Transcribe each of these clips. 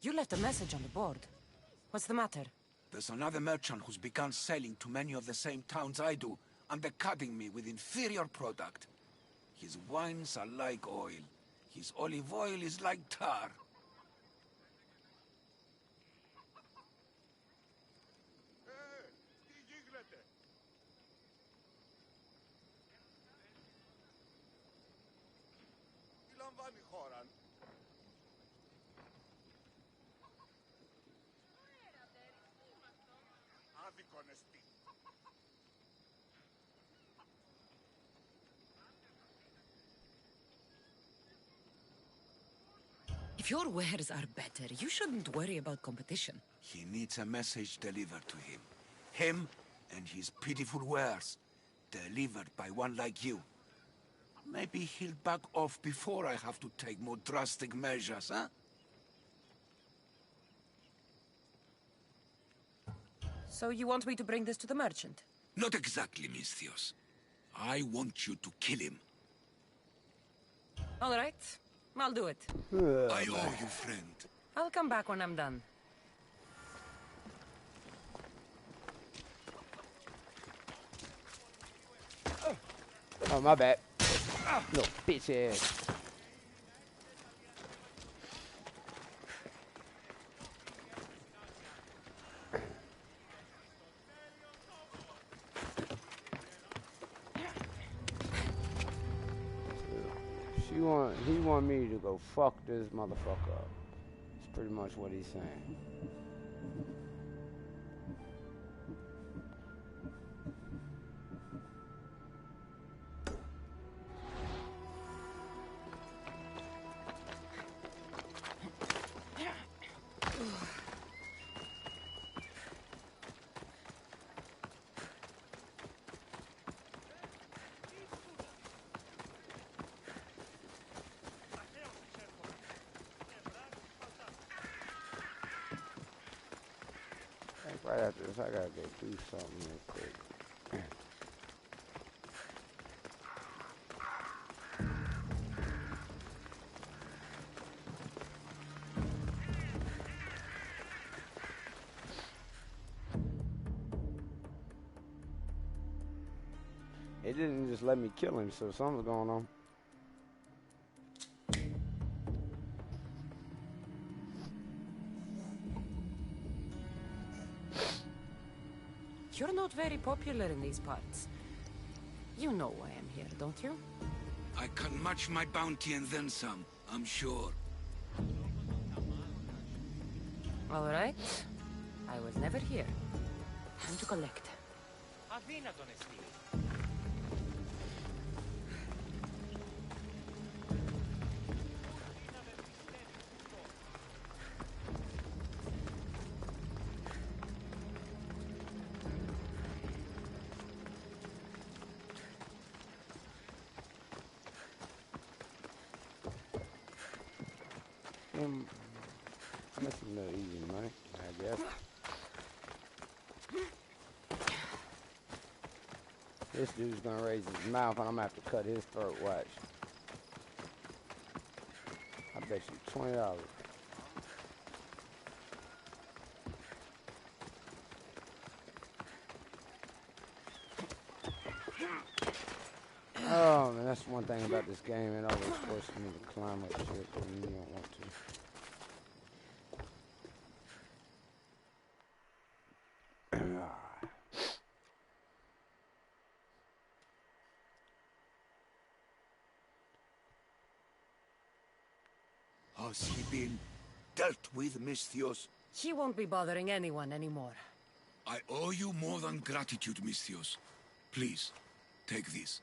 You left a message on the board. What's the matter? There's another merchant who's begun sailing to many of the same towns I do, undercutting me with inferior product. His wines are like oil. His olive oil is like tar. If your wares are better, you shouldn't worry about competition. He needs a message delivered to him. Him and his pitiful wares. Delivered by one like you. Maybe he'll back off before I have to take more drastic measures, huh? So you want me to bring this to the merchant? Not exactly, Misthios. I want you to kill him. All right. I'll do it. I owe you, friend. I'll come back when I'm done. Oh, my bad. Little bitch ass. He want me to go fuck this motherfucker up. That's pretty much what he's saying. Right after this, I gotta go do something real quick. It didn't just let me kill him, so something's going on. You're not very popular in these parts. You know why I'm here, don't you? I can match my bounty and then some, I'm sure. All right. I was never here. Time to collect. That's a little easy money, I guess. This dude's gonna raise his mouth and I'm gonna have to cut his throat, watch. I bet you $20. Oh man, that's one thing about this game, it always forces me to climb up shit when you don't want to. Has he been dealt with, Misthios? He won't be bothering anyone anymore. I owe you more than gratitude, Misthios. Please, take this.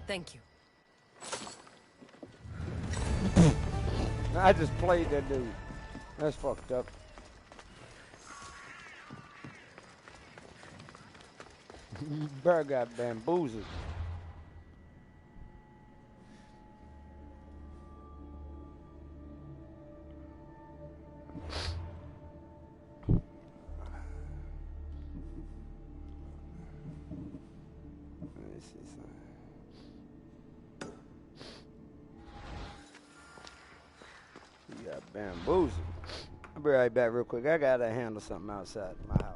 Thank you. I just played that dude. That's fucked up. Bear got bamboozled. Let me see something. He got bamboozled. I'll be right back real quick. I gotta handle something outside my house.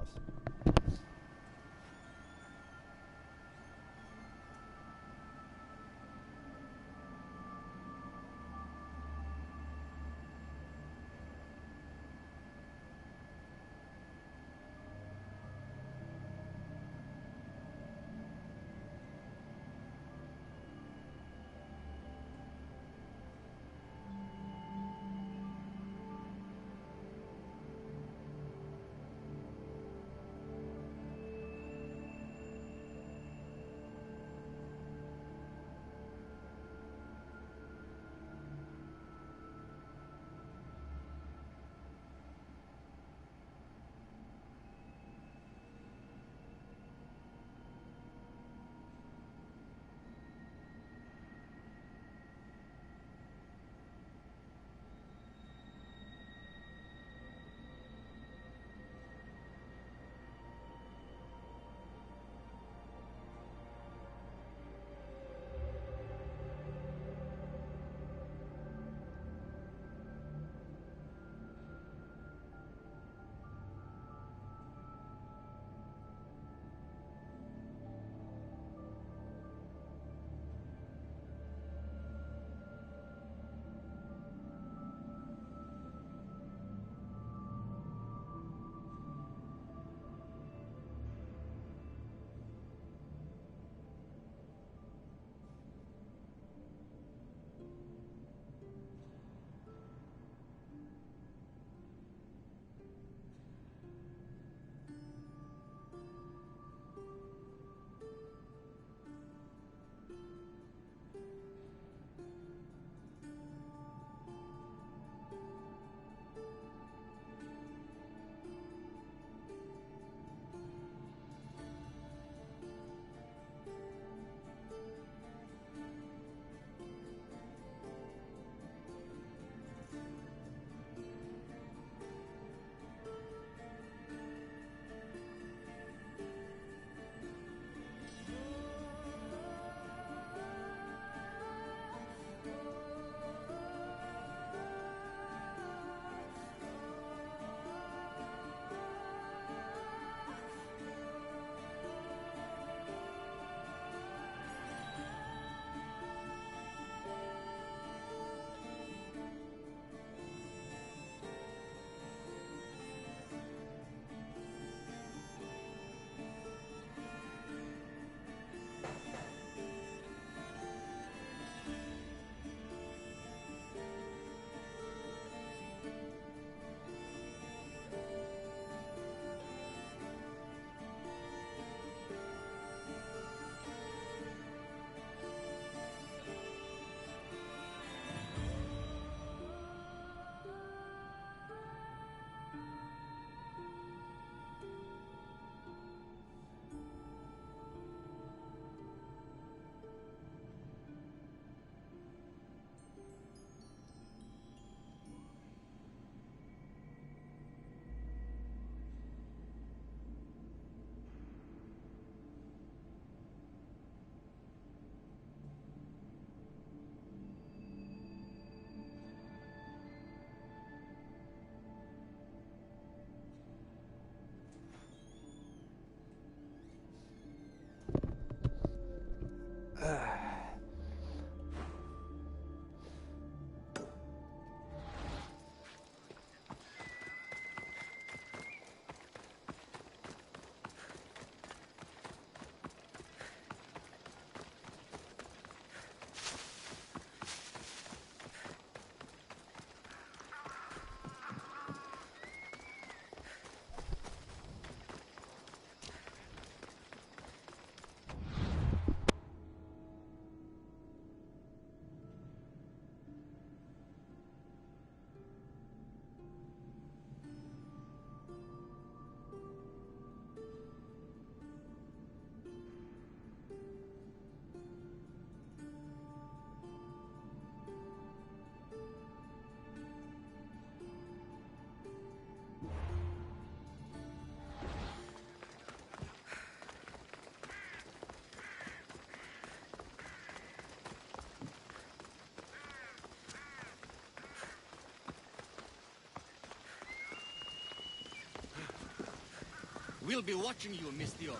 We'll be watching you, Miss Dios.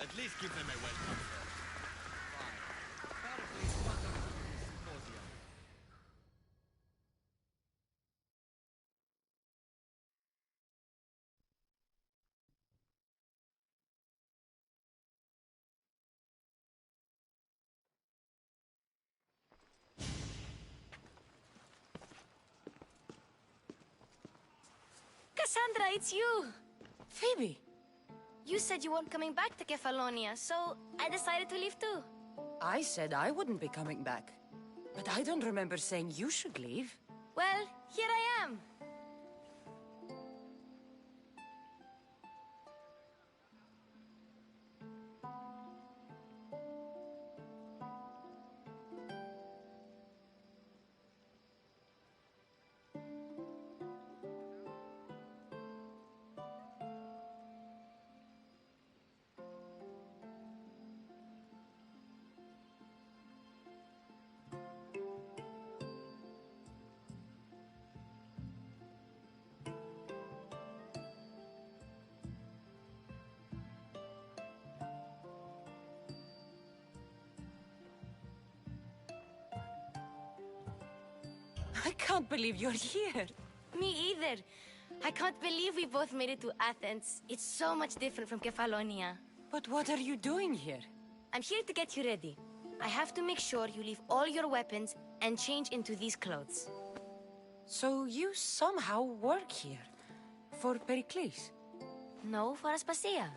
At least give them a welcome. Fine. Fireplace, welcome to the symposium. Cassandra, it's you! Phoebe! You said you weren't coming back to Kefalonia, so I decided to leave too. I said I wouldn't be coming back. But I don't remember saying you should leave. Well, here I am. I can't believe you're here. Me either. I can't believe we both made it to Athens. It's so much different from Kefalonia. But what are you doing here? I'm here to get you ready. I have to make sure you leave all your weapons and change into these clothes. So you somehow work here? For Pericles? No, for Aspasia.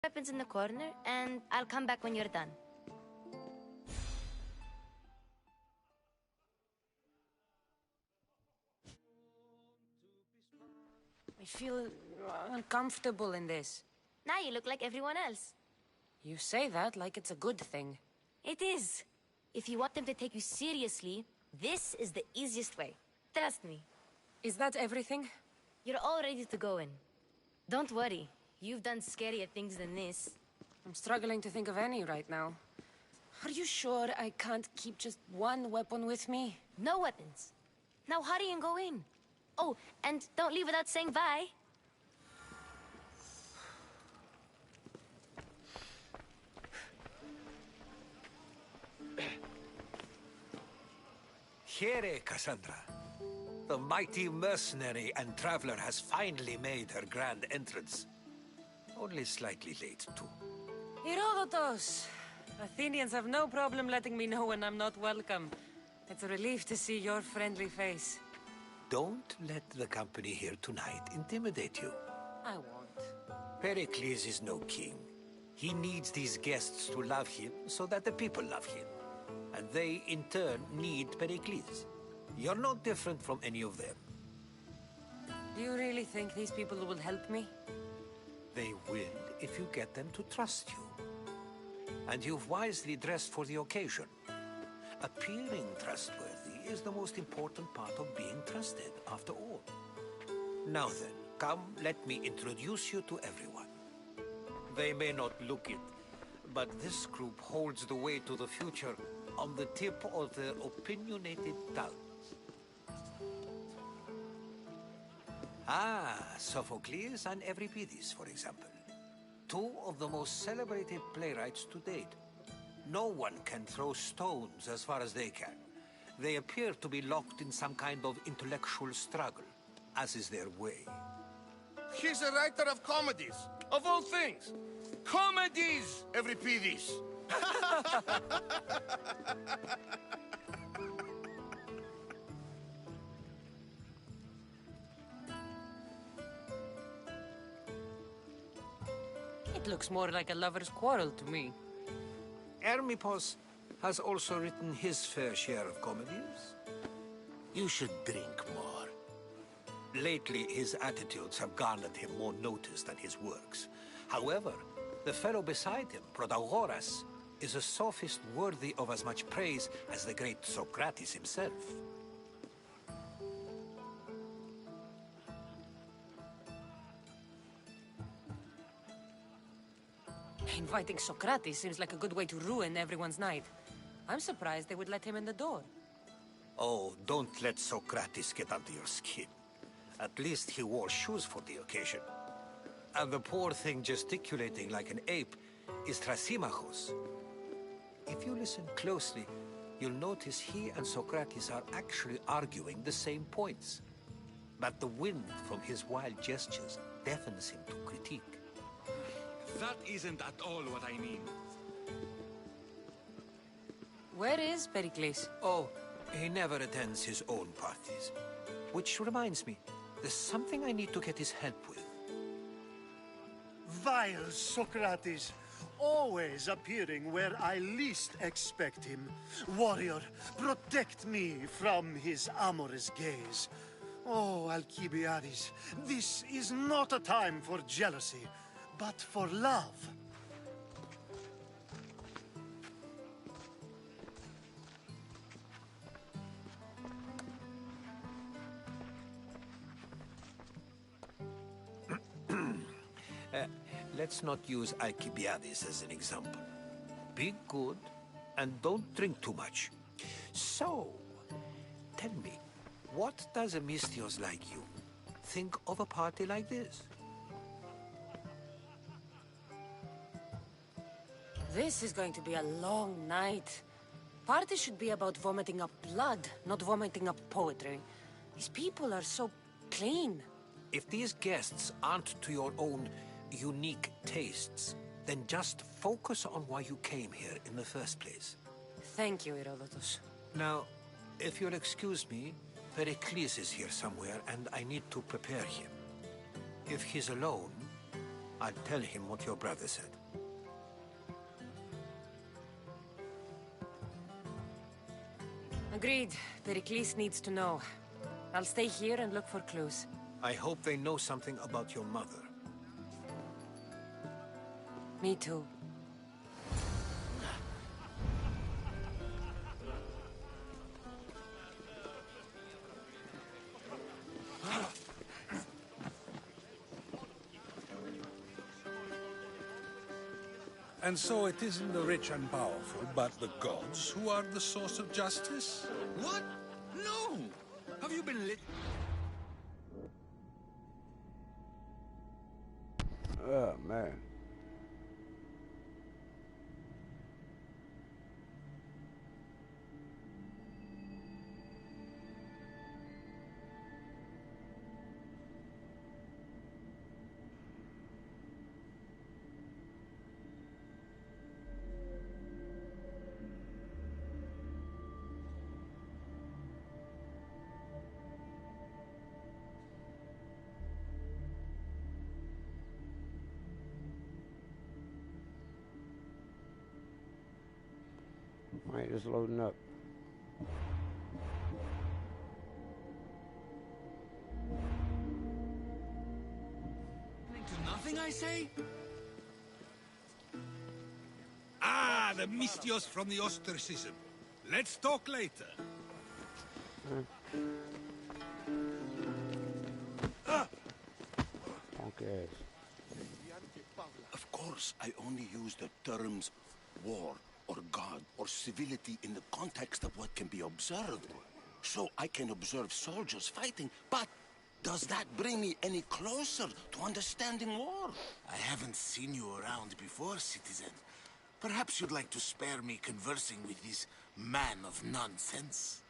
Weapons in the corner, and I'll come back when you're done. I feel uncomfortable in this. Now you look like everyone else. You say that like it's a good thing. It is. If you want them to take you seriously, this is the easiest way. Trust me. Is that everything? You're all ready to go in. Don't worry. You've done scarier things than this. I'm struggling to think of any right now. Are you sure I can't keep just one weapon with me? No weapons. Now hurry and go in. Oh, and don't leave without saying bye. Here, Cassandra. The mighty mercenary and traveler has finally made her grand entrance. Only slightly late, too. Herodotus! Athenians have no problem letting me know when I'm not welcome. It's a relief to see your friendly face. Don't let the company here tonight intimidate you. I won't. Pericles is no king. He needs these guests to love him so that the people love him. And they, in turn, need Pericles. You're no different from any of them. Do you really think these people will help me? They will if you get them to trust you. And you've wisely dressed for the occasion. Appearing trustworthy is the most important part of being trusted, after all. Now then, come, let me introduce you to everyone. They may not look it, but this group holds the way to the future on the tip of their opinionated tongues. Ah, Sophocles and Euripides, for example. Two of the most celebrated playwrights to date. No one can throw stones as far as they can. They appear to be locked in some kind of intellectual struggle, as is their way. He's a writer of comedies, of all things. Comedies, Euripides. It looks more like a lover's quarrel to me. Hermippos has also written his fair share of comedies. You should drink more. Lately, his attitudes have garnered him more notice than his works. However, the fellow beside him, Protagoras, is a sophist worthy of as much praise as the great Socrates himself. Inviting Socrates seems like a good way to ruin everyone's night. I'm surprised they would let him in the door. Oh, don't let Socrates get under your skin. At least he wore shoes for the occasion. And the poor thing gesticulating like an ape is Thrasymachos. If you listen closely, you'll notice he and Socrates are actually arguing the same points. But the wind from his wild gestures deafens him to critique. That isn't at all what I mean. Where is Pericles? Oh, he never attends his own parties. Which reminds me, there's something I need to get his help with. Vile Socrates, always appearing where I least expect him. Warrior, protect me from his amorous gaze. Oh, Alcibiades, this is not a time for jealousy, but for love. Let's not use Alcibiades as an example. Be good, and don't drink too much. So, tell me, what does a Misthios like you think of a party like this? This is going to be a long night. Party should be about vomiting up blood, not vomiting up poetry. These people are so clean. If these guests aren't to your own unique tastes, then just focus on why you came here in the first place. Thank you, Herodotus. Now, if you'll excuse me, Pericles is here somewhere, and I need to prepare him. If he's alone, I'll tell him what your brother said. Agreed. Pericles needs to know. I'll stay here and look for clues. I hope they know something about your mother. Me too. And so it isn't the rich and powerful, but the gods who are the source of justice? What? No! Have you been lit? Oh, man. Alright, just loading up. To nothing, I say? Ah, the Misthios from the ostracism. Let's talk later. Okay. Of course, I only use the terms war or God or civility in the context of what can be observed. So I can observe soldiers fighting, but does that bring me any closer to understanding war? I haven't seen you around before, citizen. Perhaps you'd like to spare me conversing with this man of nonsense?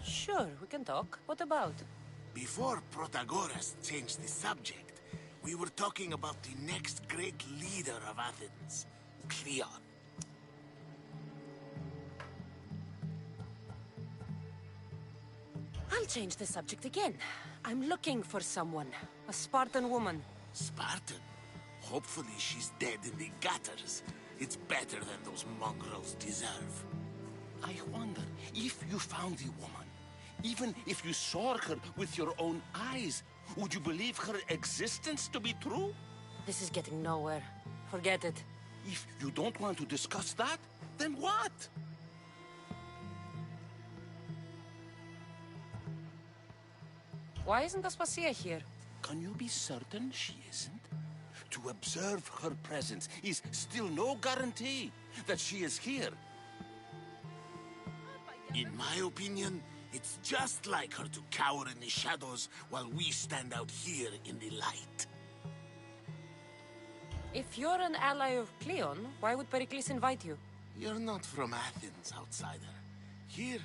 Sure, we can talk. What about? Before Protagoras changed the subject, we were talking about the next great leader of Athens, Cleon. I'll change the subject again. I'm looking for someone. A Spartan woman. Spartan? Hopefully she's dead in the gutters. It's better than those mongrels deserve. I wonder if you found the woman, even if you saw her with your own eyes, would you believe her existence to be true? This is getting nowhere. Forget it. If you don't want to discuss that, then what? Why isn't Aspasia here? Can you be certain she isn't? To observe her presence is still no guarantee that she is here. In my opinion, it's just like her to cower in the shadows while we stand out here in the light. If you're an ally of Cleon, why would Pericles invite you? You're not from Athens, outsider. Here,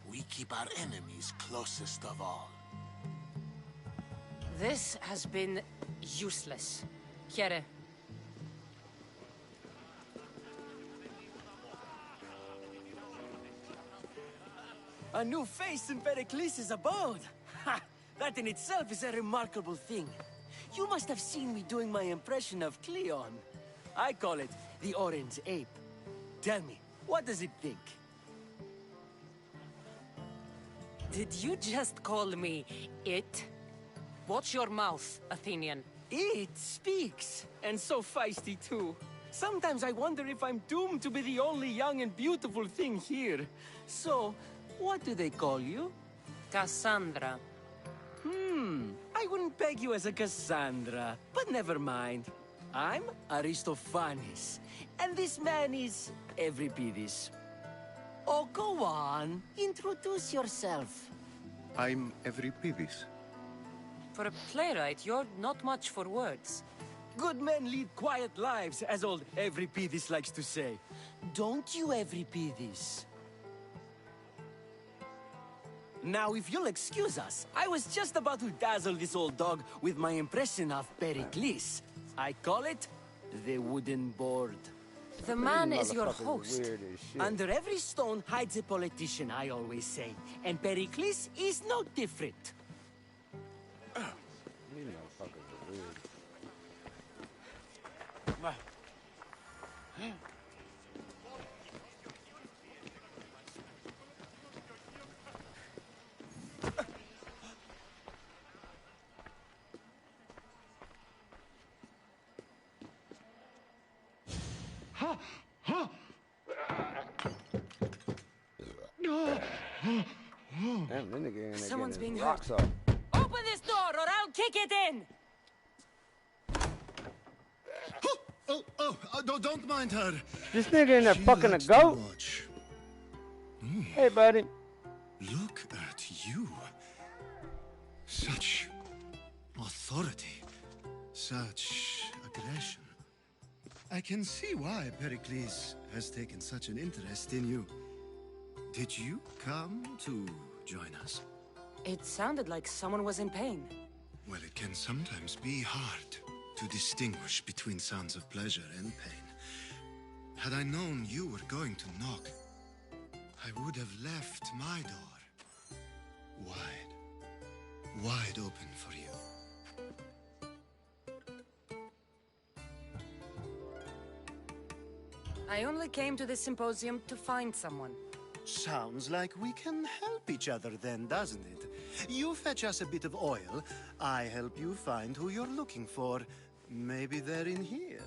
we keep our enemies closest of all. This has been useless. Here. A new face in Pericles' abode! Ha! That in itself is a remarkable thing. You must have seen me doing my impression of Cleon. I call it the Orange Ape. Tell me, what does it think? Did you just call me it? Watch your mouth, Athenian. It speaks, and so feisty too. Sometimes I wonder if I'm doomed to be the only young and beautiful thing here. So, what do they call you? Cassandra. I wouldn't peg you as a Cassandra, but never mind. I'm Aristophanes, and this man is Euripides. Oh, go on. Introduce yourself. I'm Euripides. For a playwright, you're not much for words. Good men lead quiet lives, as old Euripides likes to say. Don't you, Euripides? Now, if you'll excuse us, I was just about to dazzle this old dog with my impression of Pericles. I call it the wooden board. The man is your host. Under every stone hides a politician, I always say. And Pericles is no different. These motherfuckers are weird. Damn, that nigga in there Someone's getting being his rocks hurt. off. Open this door or I'll kick it in! Don't mind her. This nigga in there She fucking a likes to goat? watch. Hey, buddy. Look at you. Such authority. Such aggression. I can see why Pericles has taken such an interest in you. Did you come to join us? It sounded like someone was in pain. Well, it can sometimes be hard to distinguish between sounds of pleasure and pain. Had I known you were going to knock, I would have left my door wide open for you. I only came to this symposium to find someone. Sounds like we can help each other then, doesn't it? You fetch us a bit of oil, I help you find who you're looking for. Maybe they're in here.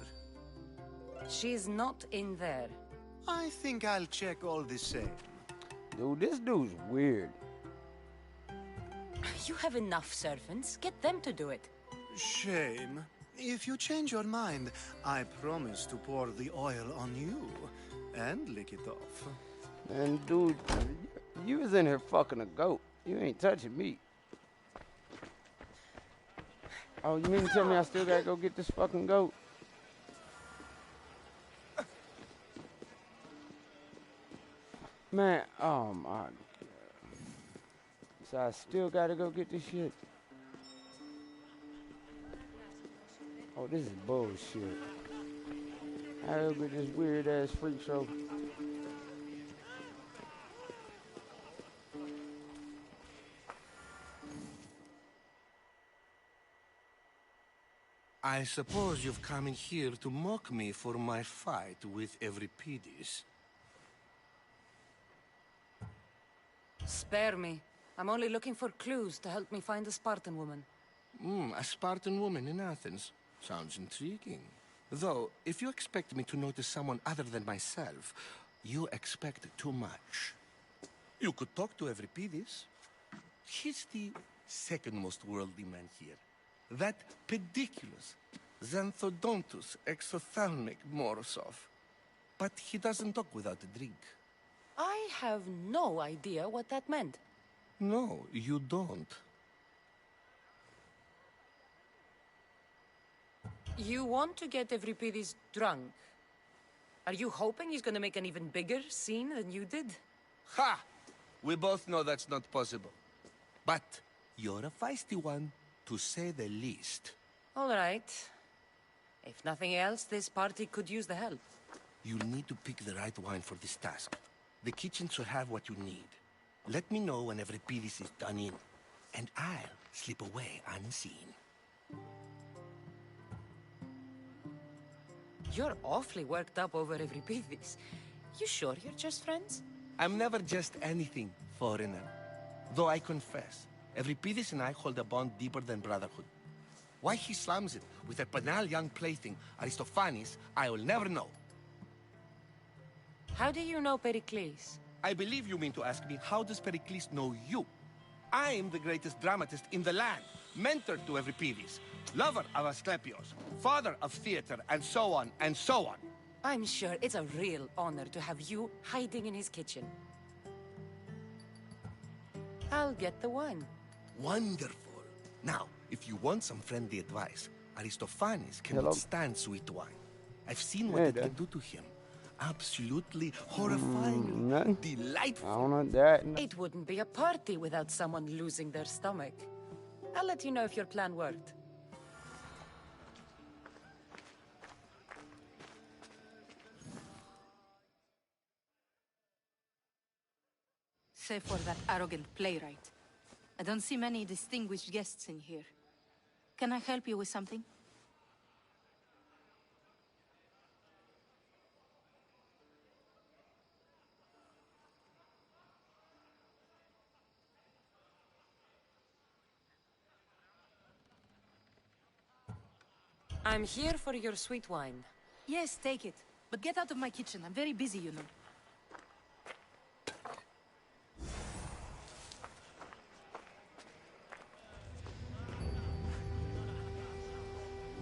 She's not in there. I think I'll check all the same. Dude, this dude's weird. You have enough servants. Get them to do it. Shame. If you change your mind, I promise to pour the oil on you and lick it off. And dude, you was in here fucking a goat. You ain't touching me. Oh, you mean to tell me I still gotta go get this fucking goat? Man, oh my God. So I still gotta go get this shit. Oh, this is bullshit. I gotta get this weird ass freak show. I suppose you've come in here to mock me for my fight with Euripides. Spare me. I'm only looking for clues to help me find a Spartan woman. A Spartan woman in Athens. Sounds intriguing. Though, if you expect me to notice someone other than myself, you expect too much. You could talk to Euripides. He's the second most worldly man here. That pediculous, xanthodontus exophthalmic Morosov. But he doesn't talk without a drink. I have no idea what that meant. No, you don't. You want to get Euripides drunk? Are you hoping he's gonna make an even bigger scene than you did? Ha! We both know that's not possible. But you're a feisty one, to say the least. All right. If nothing else, this party could use the help. You'll need to pick the right wine for this task. The kitchen should have what you need. Let me know when Euripides is done in, and I'll slip away unseen. You're awfully worked up over Euripides. You sure you're just friends? I'm never just anything, foreigner. Though I confess, Euripides and I hold a bond deeper than brotherhood. Why he slams it with a banal young plaything, Aristophanes, I will never know. How do you know Pericles? I believe you mean to ask me, how does Pericles know you? I'm the greatest dramatist in the land, mentor to Euripides, lover of Asclepios, father of theater, and so on, and so on. I'm sure it's a real honor to have you hiding in his kitchen. I'll get the wine. Wonderful. Now, if you want some friendly advice, Aristophanes cannot stand sweet wine. I've seen what it can do to him. Absolutely horrifying, delightful. I don't know that. It wouldn't be a party without someone losing their stomach. I'll let you know if your plan worked. Save for that arrogant playwright. I don't see many distinguished guests in here. Can I help you with something? I'm here for your sweet wine. Yes, take it. But get out of my kitchen. I'm very busy, you know.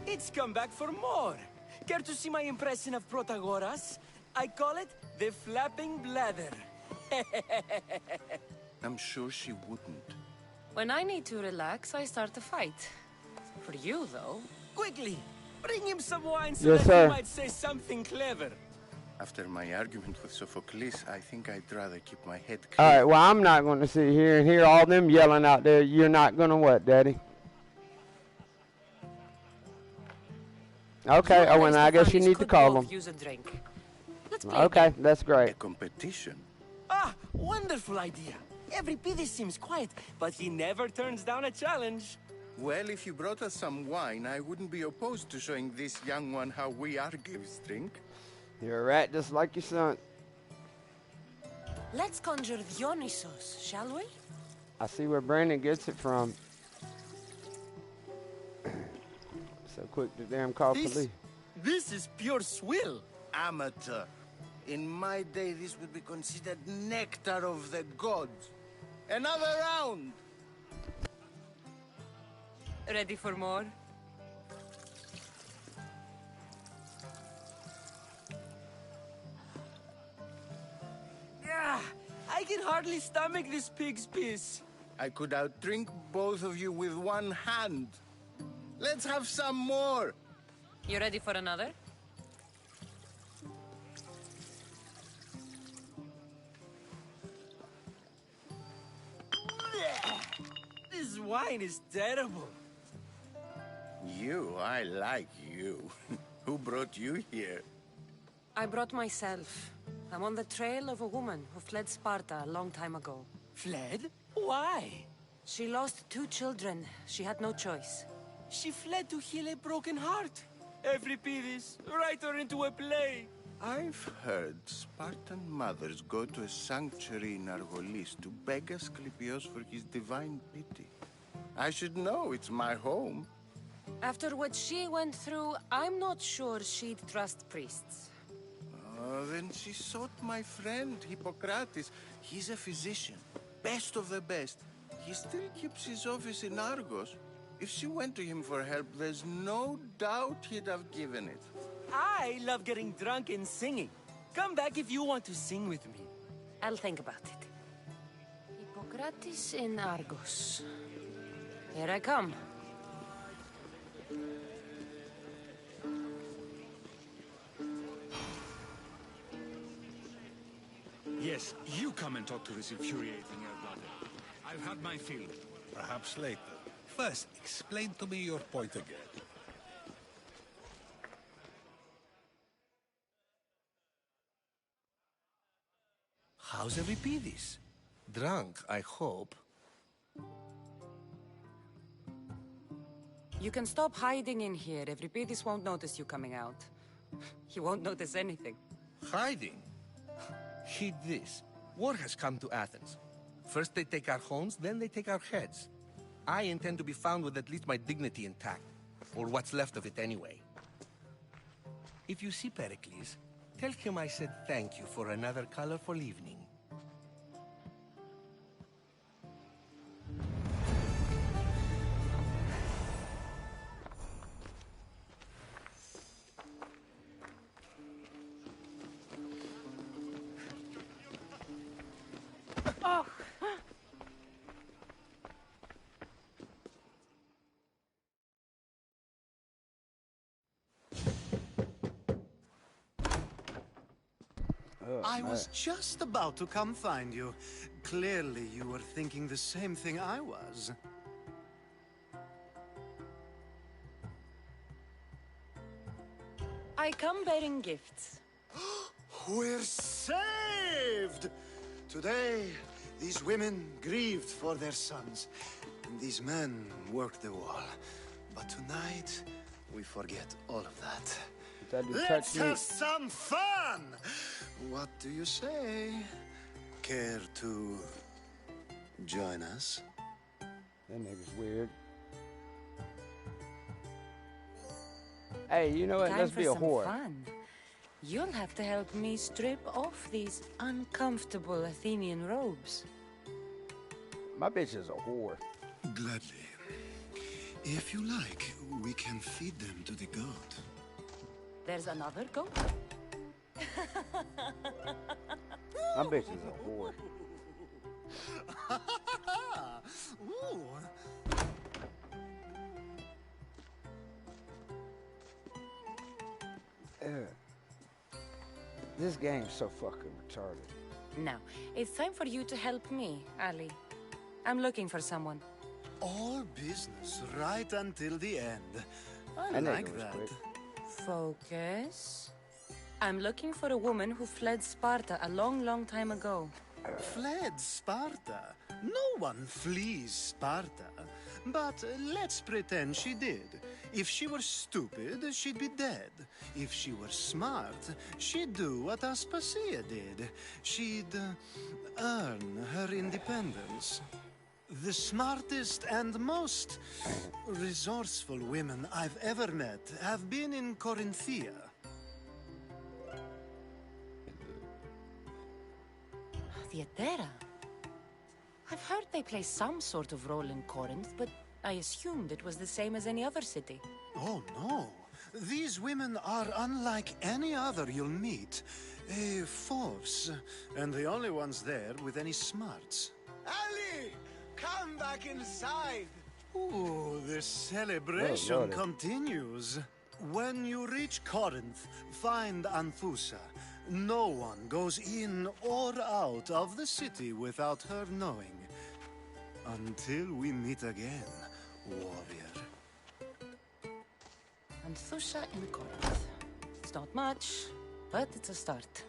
It's come back for more. Care to see my impression of Protagoras? I call it the flapping bladder. I'm sure she wouldn't. When I need to relax, I start a fight. For you, though... Quickly, bring him some wine so Yes, that sir. he might say something clever. After my argument with Sophocles, I think I'd rather keep my head clear. All right, well, I'm not going to sit here and hear all them yelling out there. You're not going to what, Daddy? Okay, oh, and I guess you need to call them. Use a drink. Okay, that's great. A competition? Ah, wonderful idea. Euripides seems quiet, but he never turns down a challenge. Well, if you brought us some wine, I wouldn't be opposed to showing this young one how we Argives drink. You're a rat just like your son. Let's conjure Dionysos, shall we? I see where Brandon gets it from. So quick to damn call police. This is pure swill. Amateur. In my day, this would be considered nectar of the gods. Another round! Ready for more? Ah, I can hardly stomach this pig's piss. I could outdrink both of you with one hand. Let's have some more! You ready for another? wine is terrible. You, I like you. Who brought you here? I brought myself. I'm on the trail of a woman who fled Sparta a long time ago. Fled? Why? She lost 2 children. She had no choice. She fled to heal a broken heart. Euripides, write her into a play. I've heard Spartan mothers go to a sanctuary in Argolis to beg Asclepios for his divine pity. I should know, it's my home. After what she went through, I'm not sure she'd trust priests. Then she sought my friend, Hippocrates. He's a physician, best of the best. He still keeps his office in Argos. If she went to him for help, there's no doubt he'd have given it. I love getting drunk and singing. Come back if you want to sing with me. I'll think about it. Hippocrates in Argos. Here I come. Yes, you come and talk to this infuriating elf brother. I've had my fill. Perhaps later. First, explain to me your point again. How's Euripides? Drunk, I hope. You can stop hiding in here. Euripides won't notice you coming out. He won't notice anything. Hiding? Heed this. War has come to Athens. First they take our homes, then they take our heads. I intend to be found with at least my dignity intact. Or what's left of it anyway. If you see Pericles, tell him I said thank you for another colorful evening. Oh! I was just about to come find you. Clearly, you were thinking the same thing I was. I come bearing gifts. We're saved! Today, these women grieved for their sons, and these men worked the wall. But tonight, we forget all of that. Let's have some fun! What do you say? Care to join us? That nigga's weird. Hey, you know what? Let's be a whore. Fun. You'll have to help me strip off these uncomfortable Athenian robes. My bitch is a whore. Gladly. If you like, we can feed them to the goat. There's another goat? My bitch is a whore. Ooh. This game's so fucking retarded. Now, it's time for you to help me, Ali. I'm looking for someone. All business right until the end. I That nigga like was that. quick. Focus. I'm looking for a woman who fled Sparta a long, long time ago. Fled Sparta? No one flees Sparta. But let's pretend she did. If she were stupid, she'd be dead. If she were smart, she'd do what Aspasia did. She'd earn her independence. The smartest and most resourceful women I've ever met have been in Corinthia. Theatera. I've heard they play some sort of role in Corinth, but I assumed it was the same as any other city. Oh, no. These women are unlike any other you'll meet. A force, and the only ones there with any smarts. Ali! Come back inside! Ooh, the celebration Lordy. continues. When you reach Corinth, find Anthusa. No one goes in or out of the city without her knowing. Until we meet again, warrior. And Thusha in Corinth. It's not much, but it's a start.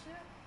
sure.